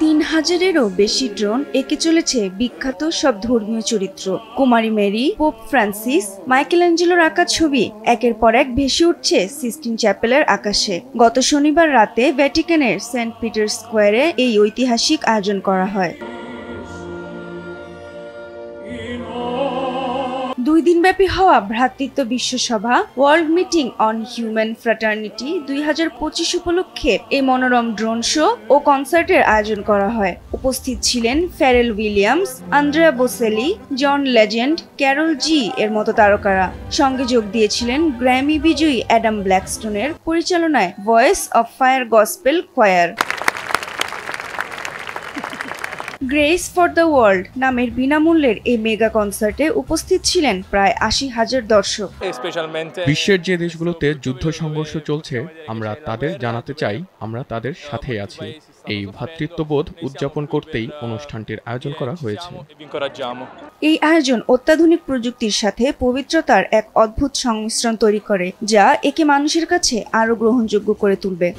3000-এরও বেশি ড্রোন এঁকে চলেছে বিখ্যাত সব ধর্মীয় চরিত্র। কুমারী মেরি, পোপ ফ্রান্সিস, মাইকেলঅ্যাঞ্জেলোর আঁকা ছবি একের পর এক ভেসে উঠছে সিস্টিন চ্যাপেলের আকাশে। গত শনিবার রাতে ভ্যাটিকানের সেন্ট পিটার্স স্কোয়ারে এই ঐতিহাসিক আয়োজন করা হয়। 2 দিনব্যাপী হওয়া ভ্রাতৃত্ব বিশ্বসভা world meeting on human fraternity 2025 উপলক্ষে এই মনোরম ড্রোন শো ও কনসার্টের আয়োজন করা হয়। উপস্থিত ছিলেন ফ্যারেল উইলিয়ামস, আন্দ্রেয়া বোসেলি, জন লেজেন্ড, ক্যারল জি এর মতো তারকারা। সঙ্গে যোগ দিয়েছিলেন গ্র্যামি বিজয়ী অ্যাডাম ব্ল্যাকস্টোনের পরিচালনায় voice of fire gospel choir. Grace for the world নামের বিনামূল্যের এই মেগা কনসার্টে উপস্থিত ছিলেন প্রায় 80,000 দর্শক। বিশ্বের যে দেশগুলোতে যুদ্ধ সংঘর্ষ চলছে, আমরা তাদের জানাতে চাই আমরা তাদের সাথে আছি। এই ভ্রাতৃত্ববোধ উদযাপন করতেই অনুষ্ঠানটির আয়োজন করা হয়েছে। এই আয়োজন অত্যাধুনিক প্রযুক্তির সাথে পবিত্রতার এক অদ্ভুত সংমিশ্রণ তৈরি করে, যা একে মানুষের কাছে আরও গ্রহণযোগ্য করে তুলবে।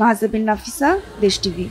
মাহজাবিন নাফিসা, দেশ টিভি।